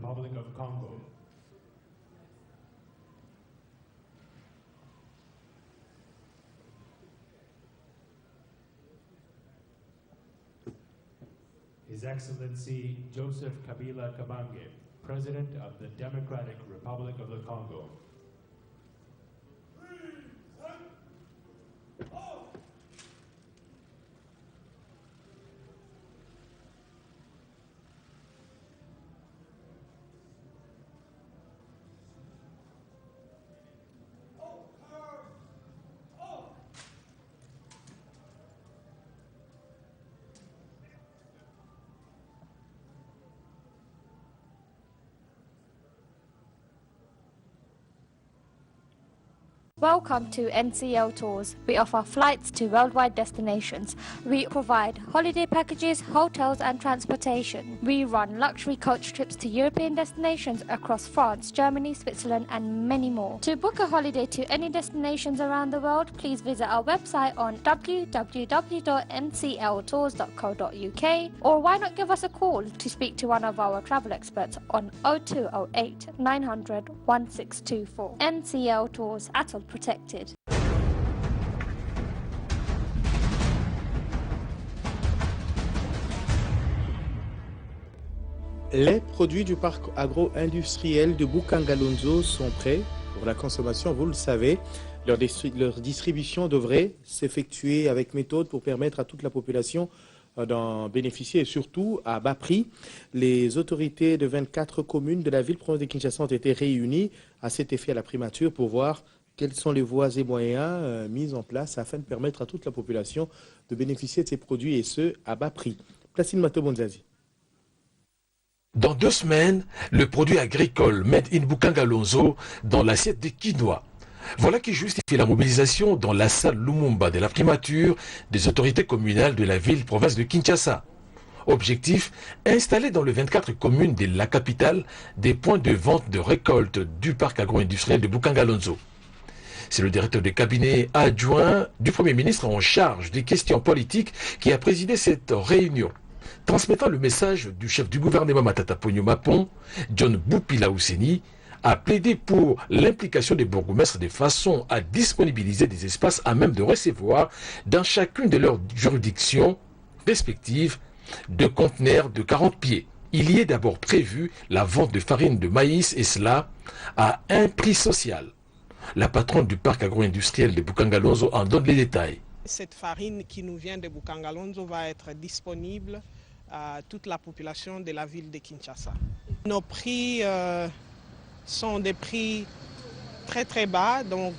Republic of Congo. His Excellency Joseph Kabila Kabange, President of the Democratic Republic of the Congo. Welcome to NCL Tours. We offer flights to worldwide destinations. We provide holiday packages, hotels and transportation. We run luxury coach trips to European destinations across France, Germany, Switzerland and many more. To book a holiday to any destinations around the world, please visit our website on www.ncltours.co.uk or why not give us a call to speak to one of our travel experts on 0208 900 1624. NCL Tours, Atoll Protected. Les produits du parc agro-industriel de Bukangalonzo sont prêts pour la consommation, vous le savez. Leur distribution devrait s'effectuer avec méthode pour permettre à toute la population d'en bénéficier et surtout à bas prix. Les autorités de 24 communes de la ville-province de Kinshasa ont été réunies à cet effet à la primature pour voir quelles sont les voies et moyens mis en place afin de permettre à toute la population de bénéficier de ces produits et ce, à bas prix. Placine Mato Bonzazi. Dans 2 semaines, le produit agricole Made in Bukangalonzo dans l'assiette des quinoa. Voilà qui justifie la mobilisation dans la salle Lumumba de la primature des autorités communales de la ville-province de Kinshasa. Objectif, installer dans les 24 communes de la capitale des points de vente de récolte du parc agro-industriel de Bukangalonzo. C'est le directeur de cabinet adjoint du Premier ministre en charge des questions politiques qui a présidé cette réunion. Transmettant le message du chef du gouvernement Matata Ponyo Mapon, John Boupila Ousseni, a plaidé pour l'implication des bourgmestres de façon à disponibiliser des espaces à même de recevoir dans chacune de leurs juridictions respectives de conteneurs de 40 pieds. Il y est d'abord prévu la vente de farine de maïs et cela à un prix social. La patronne du parc agro-industriel de Bukangalonzo en donne les détails. Cette farine qui nous vient de Bukangalonzo va être disponible à toute la population de la ville de Kinshasa. Nos prix sont des prix très bas, donc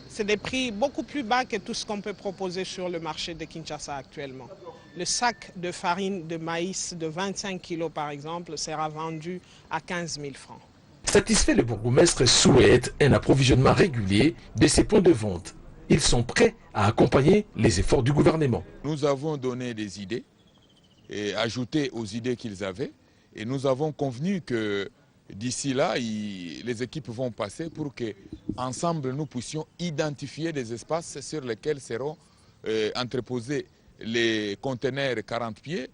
c'est des prix beaucoup plus bas que tout ce qu'on peut proposer sur le marché de Kinshasa actuellement. Le sac de farine de maïs de 25 kg par exemple sera vendu à 15 000 francs. Satisfait, le bourgmestre souhaite un approvisionnement régulier de ces points de vente. Ils sont prêts à accompagner les efforts du gouvernement. Nous avons donné des idées et ajouté aux idées qu'ils avaient et nous avons convenu que d'ici là, les équipes vont passer pour que ensemble nous puissions identifier des espaces sur lesquels seront entreposés les conteneurs 40 pieds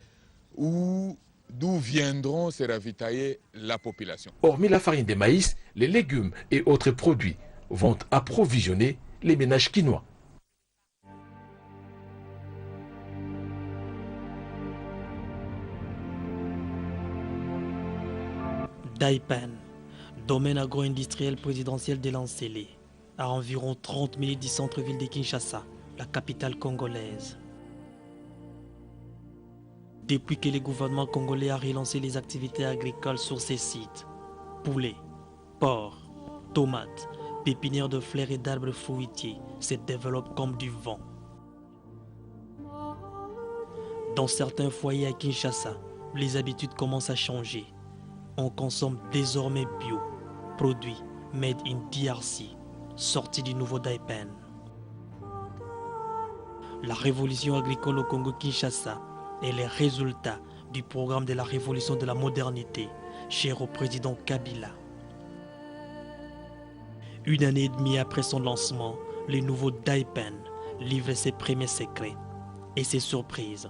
d'où viendront se ravitailler la population. Hormis la farine de maïs, les légumes et autres produits vont approvisionner les ménages quinois. Daipen, domaine agro-industriel présidentiel de Lancélé, à environ 30 minutes du centre-ville de Kinshasa, la capitale congolaise. Depuis que le gouvernement congolais a relancé les activités agricoles sur ces sites, poulets, porcs, tomates, pépinières de fleurs et d'arbres fruitiers se développent comme du vent. Dans certains foyers à Kinshasa, les habitudes commencent à changer. On consomme désormais bio, produits made in DRC, sortis du nouveau Daipen. La révolution agricole au Congo-Kinshasa est le résultat du programme de la révolution de la modernité, cher au président Kabila. Une année et demie après son lancement, le nouveau Daipen livre ses premiers secrets et ses surprises.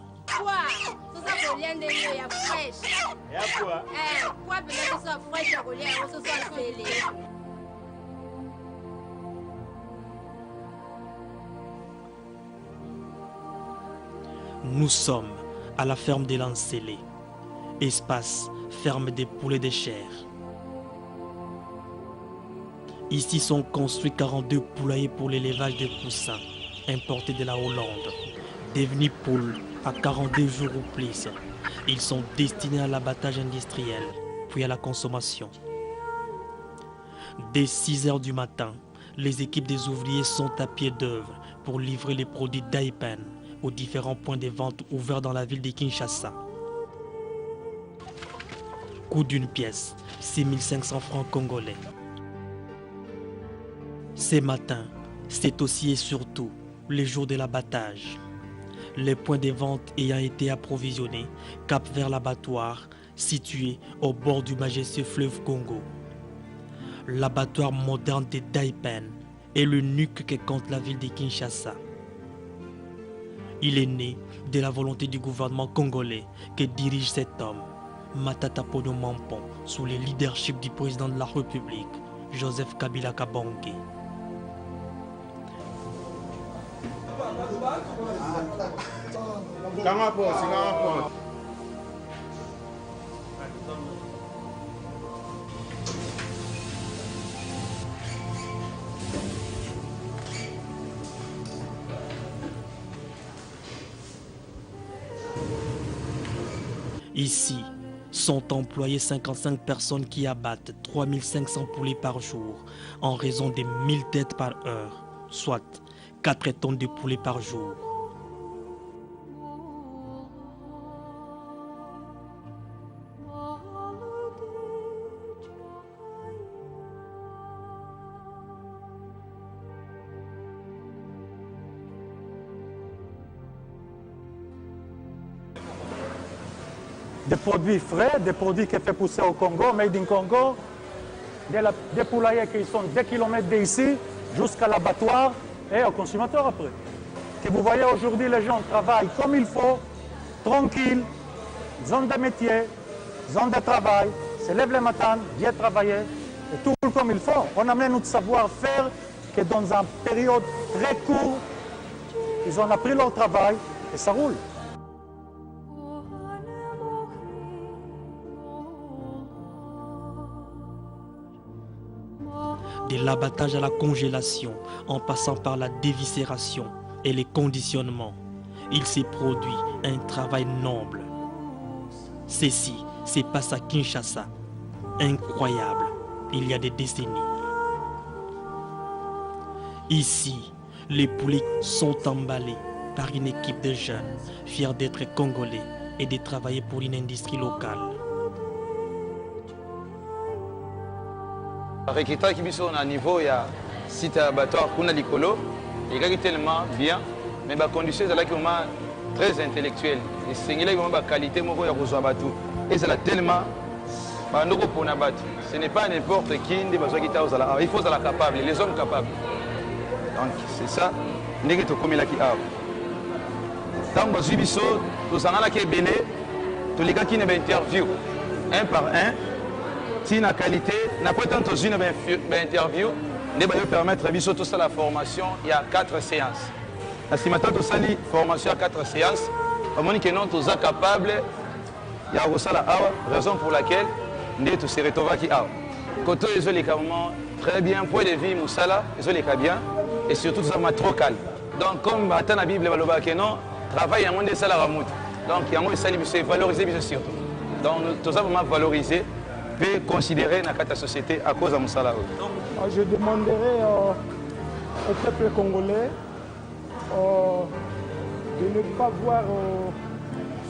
Nous sommes à la ferme des Lancélés, espace ferme des poulets de chair. Ici sont construits 42 poulaillers pour l'élevage des poussins importés de la Hollande. Devenus poules à 42 jours ou plus, ils sont destinés à l'abattage industriel, puis à la consommation. Dès 6 heures du matin, les équipes des ouvriers sont à pied d'œuvre pour livrer les produits d'Aipen aux différents points de vente ouverts dans la ville de Kinshasa. Coût d'une pièce, 6500 francs congolais. Ces matins, c'est aussi et surtout les jours de l'abattage. Les points de vente ayant été approvisionnés capent vers l'abattoir situé au bord du majestueux fleuve Congo. L'abattoir moderne de Daipen est le nuque que compte la ville de Kinshasa. Il est né de la volonté du gouvernement congolais que dirige cet homme, Matata Ponyo Mampon, sous le leadership du président de la République, Joseph Kabila Kabange. Ici sont employées 55 personnes qui abattent 3500 poulets par jour en raison de 1000 têtes par heure, soit 4 tonnes de poulets par jour. Des produits frais, des produits qui sont faits pousser au Congo, made in Congo, des poulaillers qui sont 2 km d'ici jusqu'à l'abattoir et au consommateur après. Que vous voyez aujourd'hui, les gens travaillent comme il faut, tranquille, zone de métier, zone de travail, se lèvent le matin, viennent travailler, et tout comme il faut. On amène notre savoir-faire que dans une période très courte, ils ont appris leur travail et ça roule. De l'abattage à la congélation, en passant par la déviscération et les conditionnements, il s'est produit un travail noble. Ceci se passe à Kinshasa, incroyable, il y a des décennies. Ici, les poulets sont emballés par une équipe de jeunes, fiers d'être congolais et de travailler pour une industrie locale. Rekita qui est à niveau, il y a site abattoir kuna likolo, il est tellement bien, mais les conditions sont très intellectuelles. Et c'est une qualité de et c'est tellement ce n'est pas n'importe qui il faut être capable, les hommes capables. Donc c'est ça, nous sommes comme là qui a. Tant que nous sommes là qui est béné, tous les gens qui ont une interview, un par un. Si la qualité, n'a pas tant une interview, nous allons permettre de tout ça la formation, il y a 4 séances. Si maintenant tout ça la formation à 4 séances, on dit que nous sommes capables, il y a la raison pour laquelle nous sommes retrouvés qui a. Côté les carrément très bien, point de vie, Moussala, les cas bien, et surtout ça m'a trop calme. Donc comme attend la Bible, que non, travail à moins de ça la ramoute. Donc il y a moins de ça, c'est valoriser surtout. Donc tout ça vraiment valoriser. Peut considérer dans la société à cause de Moussala. Je demanderai au peuple congolais de ne pas voir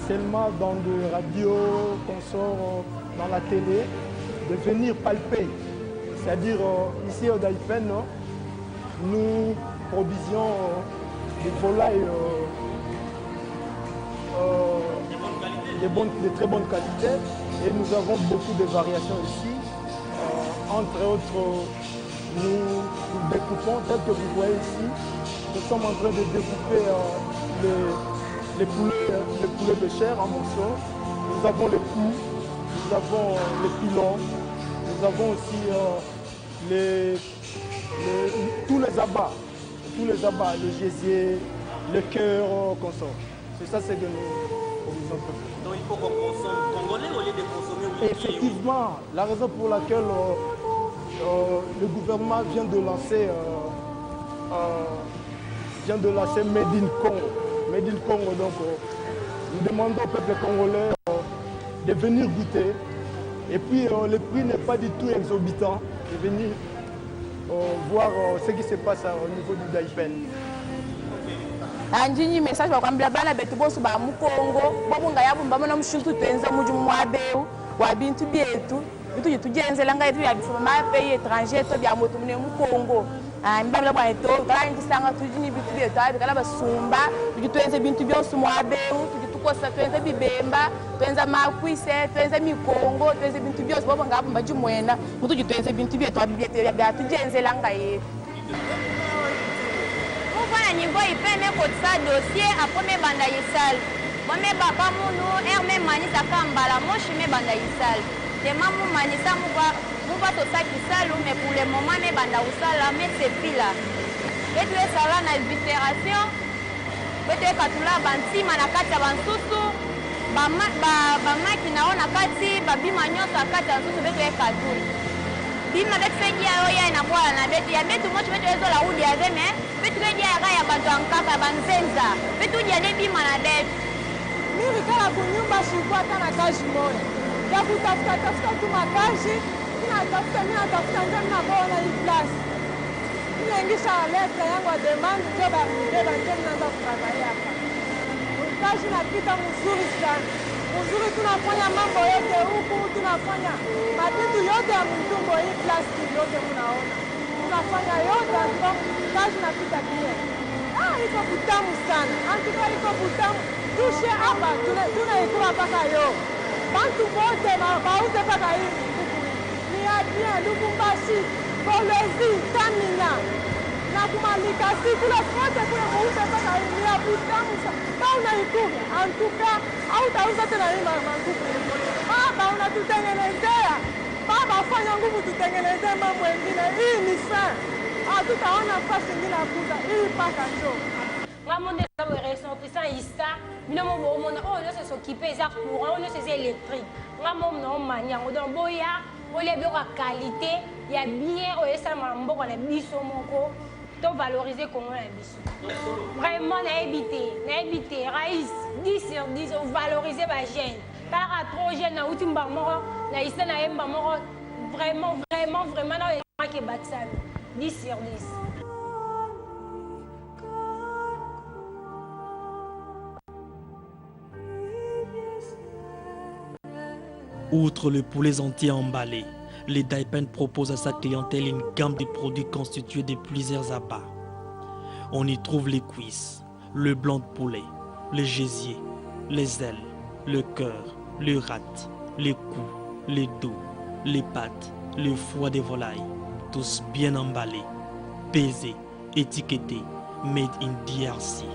seulement dans des radios, qu'on sort dans la télé, de venir palper. C'est-à-dire ici au Daipen, nous produisions des volailles de très bonne qualité. Et nous avons beaucoup de variations ici. Entre autres, nous découpons, tel que vous voyez ici, nous sommes en train de découper les poulets de chair en morceaux. Nous avons les coups, nous avons les pilons, nous avons aussi tous les abats, le gésier, le cœur, consort. C'est ça, c'est que nous produisons. Donc il faut qu'on consomme congolais au lieu de consommer. Effectivement, la raison pour laquelle le gouvernement vient de lancer Made in Congo. Made in Congo, donc nous demandons au peuple congolais de venir goûter. Et puis le prix n'est pas du tout exorbitant. De venir voir ce qui se passe au niveau du Daipen. Anjinyi message bakwambira bana betu bosu ba mukongo bobunga yabumba na mushintu tenza muji mwabeu wa bintu byetu bitu tujenzela ngai tu yabifuma ma pays étranger to bya moto mune mukongo mbabla bwa eto kangi sanga tujini bitu byetu abikala basumba tujitwenze bintu byose mwabeu tujitukosa twenze bibemba twenza makwise twenze mikongo twenze bintu byose bobunga yabumba jimwena mutu jitwenze bintu byetu abibyetu bya tujenzela ngai. Niveau il fait même pour ça dossier après mes banda yisal moi mes papa munu herme manisa kambala moshi mes banda yisal te mamu manisa muba to sa kisal mais pour le moment mes banda usala mais c'est pila et tu es sala na albitération peut-être katula banti manakata bansusu ba maki naona kati babima nyosa kati nsusu beto e katuli bima betuegia oya inakuwa na betu ya betu mochi betu ezo la udi ya zeme betu egia ya kaya bantu ankaka banzenza betu udia de bima na betu mimi kala kunyumba shikuwa tana kaji moja ya kutafuta tu makaji mina tafuta ndio mnakuona hii klasi ninaingisha letra yangu ya demand ndio baribeba ndio mnaanza kutangalia hapa kaji napita mzuri sana mzuri, tunafanya mambo yote huku, tunafanya mabitu yote ya mtumbo hii plastiki yote mnaona. Tunafanya yote antuka kazi napita pia. Iko kutamu sana. Antuka iko kutamu. Tushe hapa tunaikula paka yo. Bantu wote bauze paka hii. Ni abia Lubumbashi, Kolwezi, Tamina. Na kumalika sikula kote kule muuze paka hii. Ni abutamu sana. Unaikula antuka hautauza tena hii manguvu. Baba unatutengenezea. Baba fanya nguvu tutengenezee mambo mengine. Hii ni sana. Hatutaona nafasi nyingine ya kuuza. Hii paka njoo. Ngamonde sababu ressortissant isa, binomo bomona oh no se s'occuper ça courant, no se électrique. Ngamo no manyango donc boya, boya bien qualité, ya bien o esa mamboko na biso moko. To valoriser Congo na biso. Vraiment na éviter raïs 10 sur 10 on valoriser ba jeune. Par trop jeune na utimba moko na isa na emba moko vraiment na ke batsana 10 sur 10. Outre le poulet entier emballé, les Daipen propose à sa clientèle une gamme de produits constitués de plusieurs abats. On y trouve les cuisses, le blanc de poulet, le gésier, les ailes, le cœur, le rate, les coups, les dos, les pattes, le foie de volaille, tous bien emballés, pesés, étiquetés, made in DRC.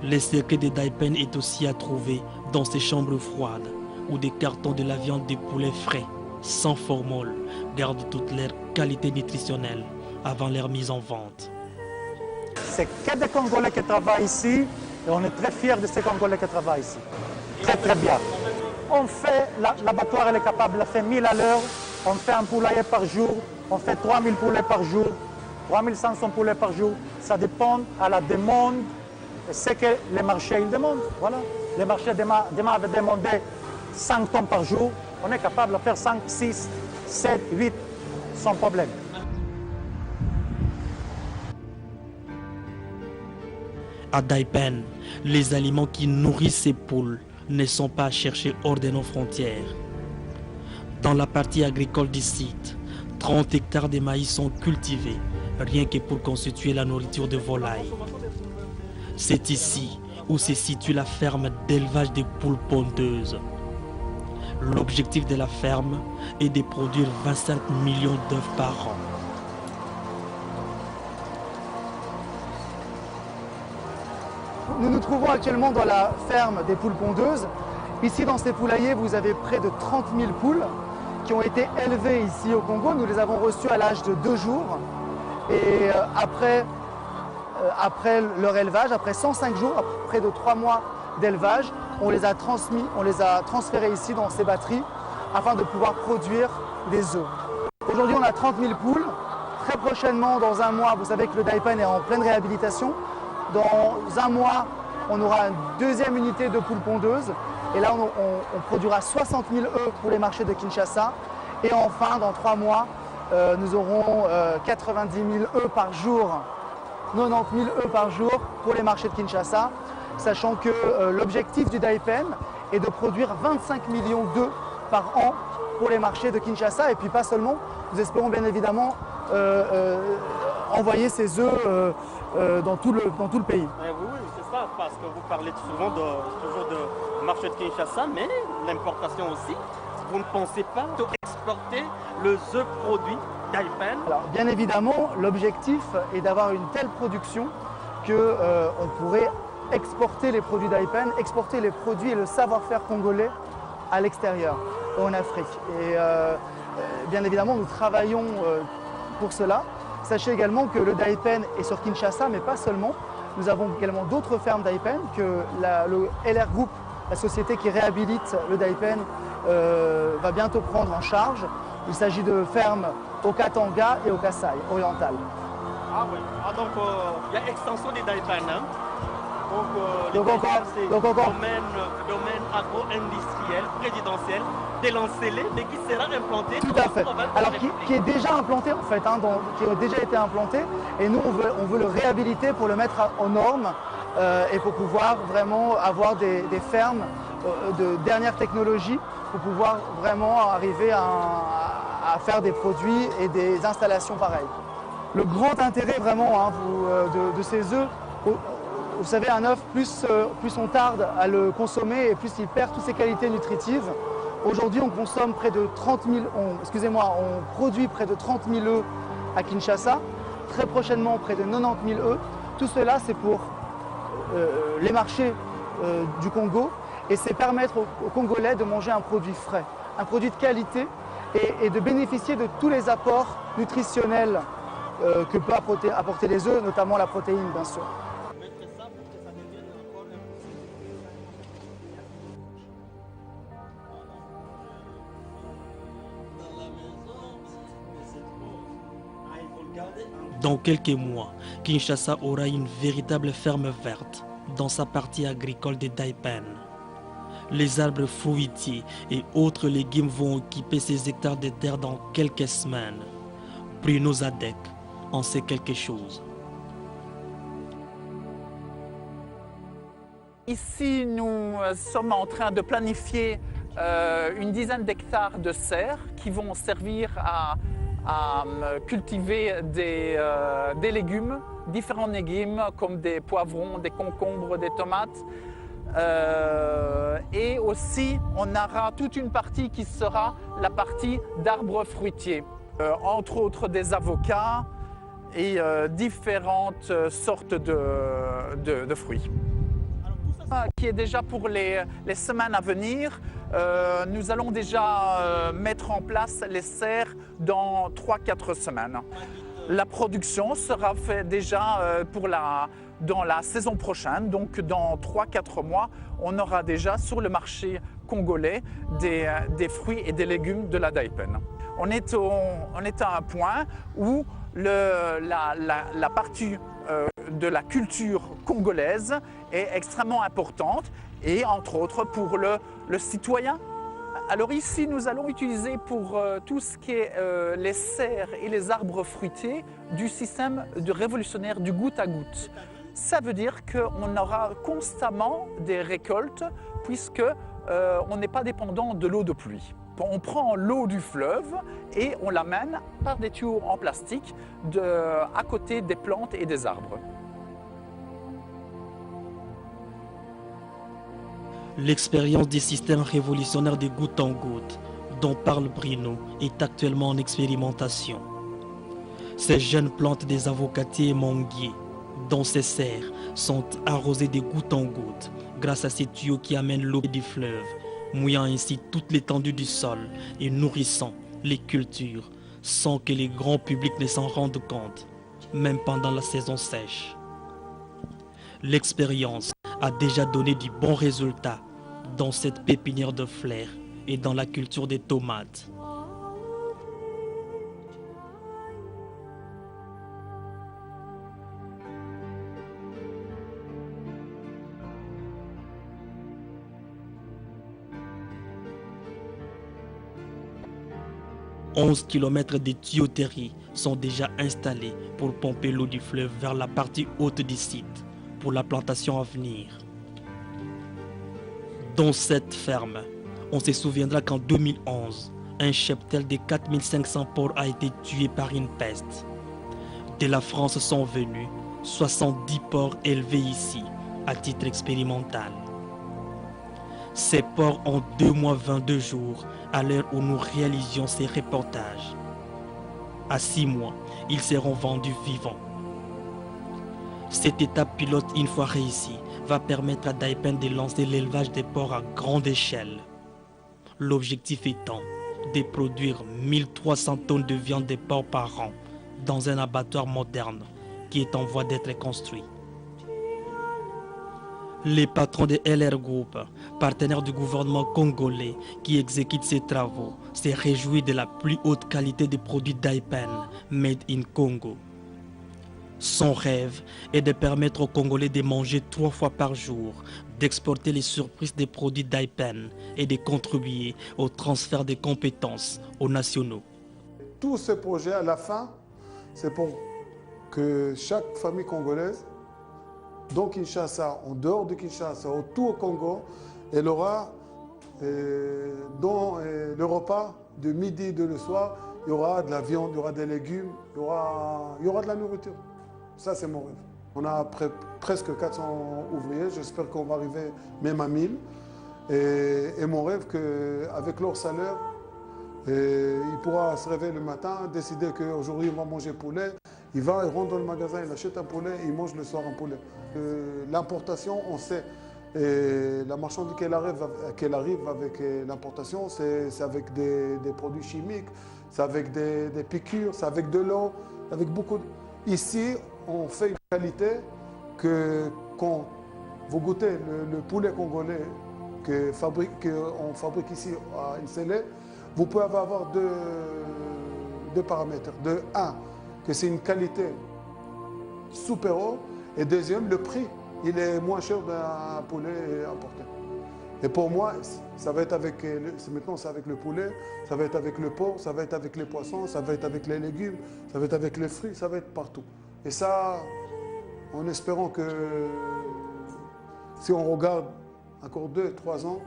Le secret des Daipen est aussi à trouver dans ces chambres froides où des cartons de la viande de poulet frais, sans formol, gardent toute leur qualité nutritionnelle avant leur mise en vente. C'est que des Congolais qui travaillent ici et on est très fiers de ces Congolais qui travaillent ici. Très très bien. On fait, l'abattoir elle est capable de faire 1000 à l'heure, on fait un poulailler par jour, on fait 3000 poulets par jour, 3500 poulets par jour. Ça dépend à la demande et ce que les marchés ils demandent. Voilà. Les marchés demain avaient demandé 5 tonnes par jour. On est capable de faire 5, 6, 7, 8 sans problème. À Daipen, les aliments qui nourrissent ces poules ne sont pas à chercher hors de nos frontières. Dans la partie agricole du site, 30 hectares de maïs sont cultivés, rien que pour constituer la nourriture de volailles. C'est ici où se situe la ferme d'élevage des poules pondeuses. L'objectif de la ferme est de produire 25 millions d'œufs par an. Nous nous trouvons actuellement dans la ferme des poules pondeuses. Ici, dans ces poulaillers, vous avez près de 30 000 poules qui ont été élevés ici au Congo. Nous les avons reçus à l'âge de 2 jours. Et après leur élevage, après 105 jours, après près de 3 mois d'élevage, on les a transférés ici dans ces batteries afin de pouvoir produire des œufs. Aujourd'hui, on a 30 000 poules. Très prochainement, dans 1 mois, vous savez que le Daipen est en pleine réhabilitation. Dans 1 mois, on aura une 2e unité de poules pondeuses. Et là, on produira 60 000 œufs pour les marchés de Kinshasa. Et enfin, dans 3 mois, nous aurons 90 000 œufs par jour, 90 000 œufs par jour pour les marchés de Kinshasa, sachant que l'objectif du Daipen est de produire 25 millions d'œufs par an pour les marchés de Kinshasa. Et puis pas seulement, nous espérons bien évidemment envoyer ces œufs dans tout le pays. Oui, c'est ça, parce que vous parlez souvent toujours de marché de Kinshasa, mais l'importation aussi. Vous ne pensez pas d'exporter le œuf produit Daipen? Alors, bien évidemment, l'objectif est d'avoir une telle production qu'on pourrait exporter les produits Daipen, exporter les produits et le savoir-faire congolais à l'extérieur, en Afrique. Et bien évidemment, nous travaillons pour cela. Sachez également que le Daipen est sur Kinshasa, mais pas seulement. Nous avons également d'autres fermes Daipen que le LR Group, la société qui réhabilite le Daipen, va bientôt prendre en charge. Il s'agit de fermes au Katanga et au Kasaï oriental. Ah oui, donc il y a extension des Daipen. Hein? Donc encore domaine agro-industriel, présidentiel, délancé, mais qui sera implanté. Tout à fait. Alors qui est déjà implanté en fait, qui a déjà été implanté. Et nous on veut le réhabiliter pour le mettre aux normes et pour pouvoir vraiment avoir des fermes de dernière technologie pour pouvoir vraiment arriver à faire des produits et des installations pareilles. Le grand intérêt vraiment de ces œufs, vous savez, un œuf, plus on tarde à le consommer et plus il perd toutes ses qualités nutritives. Aujourd'hui, on consomme près de 30 000, on produit près de 30 000 œufs à Kinshasa. Très prochainement, près de 90 000 œufs. Tout cela, c'est pour les marchés du Congo et c'est permettre aux Congolais de manger un produit frais, un produit de qualité et de bénéficier de tous les apports nutritionnels que peut apporter les œufs, notamment la protéine, bien sûr. Dans quelques mois, Kinshasa aura une véritable ferme verte dans sa partie agricole de Daipen. Les arbres fruitiers et autres légumes vont occuper ces hectares de terre dans quelques semaines. Bruno Zadek en sait quelque chose. Ici, nous sommes en train de planifier une dizaine d'hectares de serres qui vont servir à cultiver des légumes, différents légumes comme des poivrons, des concombres, des tomates. Et aussi, on aura toute une partie qui sera la partie d'arbres fruitiers, entre autres des avocats et différentes sortes de fruits. Qui est déjà pour les semaines à venir. Nous allons déjà mettre en place les serres dans 3-4 semaines. La production sera faite déjà dans la saison prochaine, donc dans 3-4 mois, on aura déjà sur le marché congolais des fruits et des légumes de la Daipen. On est à un point où la partie de la culture congolaise est extrêmement importante et entre autres pour le citoyen. Alors ici, nous allons utiliser pour tout ce qui est les serres et les arbres fruités du système révolutionnaire du goutte à goutte. Ça veut dire qu'on aura constamment des récoltes puisque on n'est pas dépendant de l'eau de pluie. On prend l'eau du fleuve et on l'amène par des tuyaux en plastique à côté des plantes et des arbres. L'expérience des systèmes révolutionnaires de goutte en goutte, dont parle Bruno, est actuellement en expérimentation. Ces jeunes plantes des avocatiers et manguiers, dont ces serres, sont arrosées de goutte en goutte grâce à ces tuyaux qui amènent l'eau du fleuve, mouillant ainsi toute l'étendue du sol et nourrissant les cultures, sans que les grands publics ne s'en rendent compte, même pendant la saison sèche. L'expérience a déjà donné du bon résultat dans cette pépinière de fleurs et dans la culture des tomates. « 11 km de tuyauterie sont déjà installés pour pomper l'eau du fleuve vers la partie haute du site pour la plantation à venir. Dans cette ferme, on se souviendra qu'en 2011, un cheptel de 4500 porcs a été tué par une peste. De la France sont venus 70 porcs élevés ici à titre expérimental. Ces porcs ont 2 mois 22 jours à l'heure où nous réalisions ces reportages. À 6 mois, ils seront vendus vivants. Cette étape pilote, une fois réussie, va permettre à Daipen de lancer l'élevage des porcs à grande échelle. L'objectif étant de produire 1300 tonnes de viande de porc par an dans un abattoir moderne qui est en voie d'être construit. Les patrons de LR Group, partenaires du gouvernement congolais qui exécute ces travaux, se réjouissent de la plus haute qualité des produits Daipen made in Congo. Son rêve est de permettre aux Congolais de manger 3 fois par jour, d'exporter les surprises des produits Daipen et de contribuer au transfert des compétences aux nationaux. Tous ces projets, à la fin, c'est pour que chaque famille congolaise, dans Kinshasa, en dehors de Kinshasa, autour au Congo, elle aura dans le repas de midi et de le soir, il y aura de la viande, il y aura des légumes, il y aura de la nourriture. Ça, c'est mon rêve. On a presque 400 ouvriers, j'espère qu'on va arriver même à 1000. Et mon rêve, qu'avec leur salaire, il pourra se réveiller le matin, décider qu'aujourd'hui, on va manger poulet. Il rentre dans le magasin, il achète un poulet, il mange le soir un poulet. L'importation, on sait, la marchandise qu'elle arrive avec l'importation, c'est avec des produits chimiques, c'est avec des piqûres, c'est avec de l'eau, avec beaucoup de... Ici, on fait une qualité que quand vous goûtez le poulet congolais qu'on fabrique ici à Nsele, vous pouvez avoir deux paramètres. De un, que c'est une qualité super haut, et deuxième, le prix, il est moins cher d'un poulet importé. Et pour moi, ça va être maintenant c'est avec le poulet, ça va être avec le porc, ça va être avec les poissons, ça va être avec les légumes, ça va être avec les fruits, ça va être partout. Et ça, en espérant que si on regarde encore 2-3 ans,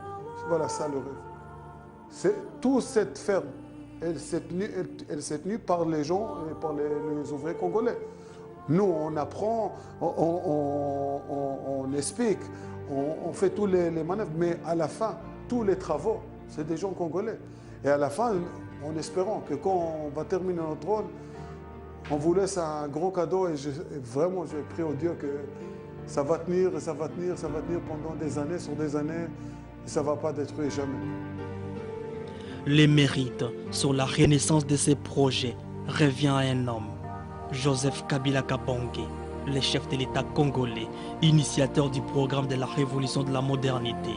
voilà ça le rêve. Toute cette ferme, elle s'est tenue par les gens et par les ouvriers congolais. Nous, on apprend, on explique, on fait tous les manœuvres, mais à la fin, tous les travaux, c'est des gens congolais. Et à la fin, en espérant que quand on va terminer notre rôle, on vous laisse un gros cadeau et vraiment, j'ai prié au Dieu que ça va tenir, et ça va tenir, ça va tenir pendant des années sur des années, et ça ne va pas détruire jamais. Les mérites sur la renaissance de ces projets revient à un homme, Joseph Kabila Kabange, le chef de l'État congolais, initiateur du programme de la révolution de la modernité.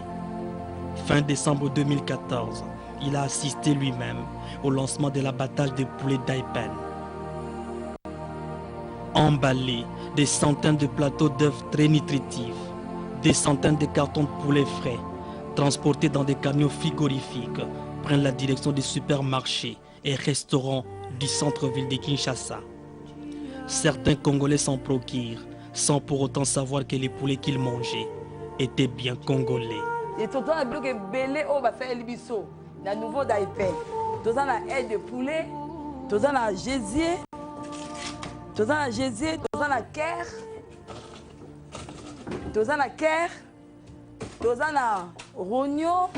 Fin décembre 2014, il a assisté lui-même au lancement de l'abattage des poulets Daipen. Emballés, des centaines de plateaux d'œufs très nutritifs, des centaines de cartons de poulets frais, transportés dans des camions frigorifiques, prennent la direction des supermarchés et restaurants du centre-ville de Kinshasa. Certains Congolais s'en procurent, sans pour autant savoir que les poulets qu'ils mangeaient étaient bien congolais. Et tout le monde a belé au bassin Libiso, la nouveau Daipen. Tout le monde a aide de poulet, tout le monde a gésier, tout le monde a gésier, tout le monde a caire, tout le monde a caire, tout le monde a rognon,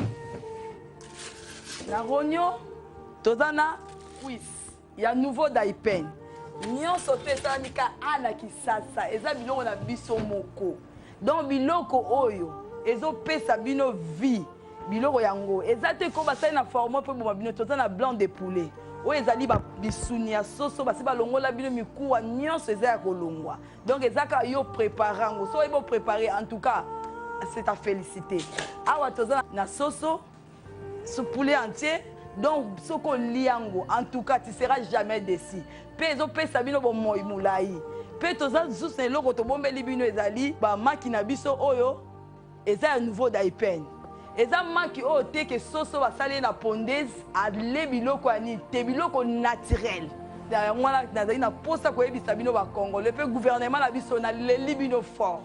la rognon, tout le monde a cuisse. Il y a nouveau Daipen. Nyonso te salamika ana kisasa eza biloko na biso moko donc biloko oyo ezopesa bino vie biloko yango eza te ko basali na format mpo boma bino toza na blanc de poulet oyo ezali bisuni ya soso basi balongola bino mikuwa nyonso eza ya kolongwa donc eza kaka yo prépare yango so oyebi opréparer en tout cas c'est à féliciter awa toza na soso poulet entier donc soko liango en tout cas tu seras jamais déçu pe ezopesa bino bomoi mulai pe toza zusu na eloko tobombeli bino ezali bamaki na biso oyo eza ya nouveau daipen eza maki oyo te ke soso basali na pondaise ale biloko ya nini te biloko naturel yango wana nazali na mposa koyebisa bino bakongole mpe gouvernement na biso naleli bino fort.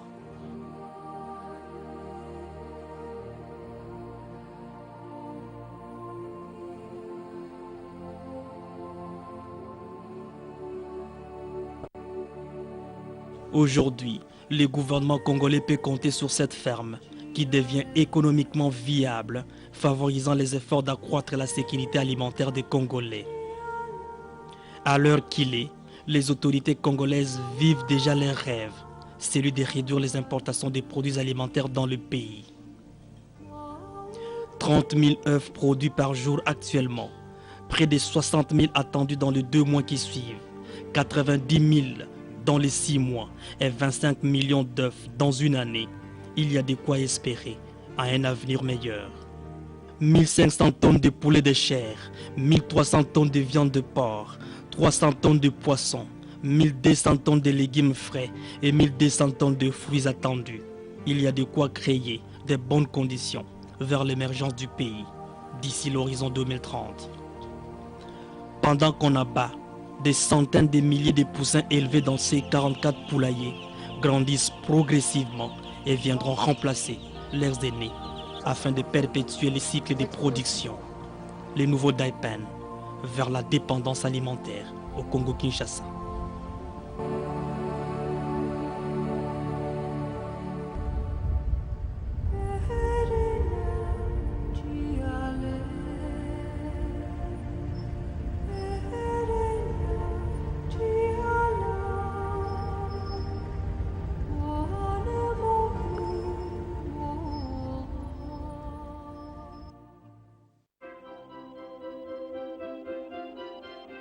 Aujourd'hui, le gouvernement congolais peut compter sur cette ferme qui devient économiquement viable, favorisant les efforts d'accroître la sécurité alimentaire des Congolais. À l'heure qu'il est, les autorités congolaises vivent déjà leurs rêves, celui de réduire les importations des produits alimentaires dans le pays. 30 000 œufs produits par jour actuellement, près de 60 000 attendus dans les 2 mois qui suivent, 90 000 dans les 6 mois et 25 millions d'œufs dans une année. Il y a de quoi espérer à un avenir meilleur. 1500 tonnes de poulet de chair, 1300 tonnes de viande de porc, 300 tonnes de poissons, 1200 tonnes de légumes frais et 1200 tonnes de fruits attendus. Il y a de quoi créer de bonnes conditions vers l'émergence du pays d'ici l'horizon 2030. Pendant qu'on abat des centaines de milliers de poussins élevés dans ces 44 poulaillers grandissent progressivement et viendront remplacer leurs aînés afin de perpétuer le cycle de production. Les nouveaux Daipen vers la dépendance alimentaire au Congo-Kinshasa.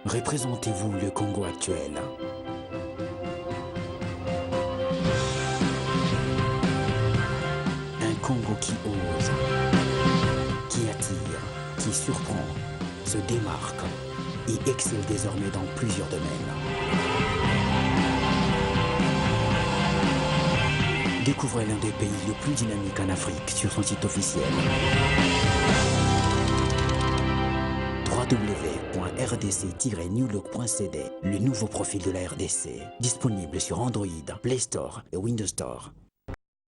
Représentez-vous le Congo actuel. Un Congo qui ose, qui attire, qui surprend, se démarque et excelle désormais dans plusieurs domaines. Découvrez l'un des pays les plus dynamiques en Afrique sur son site officiel. www.rdc-newlook.cd, le nouveau profil de la RDC, disponible sur Android, Play Store et Windows Store.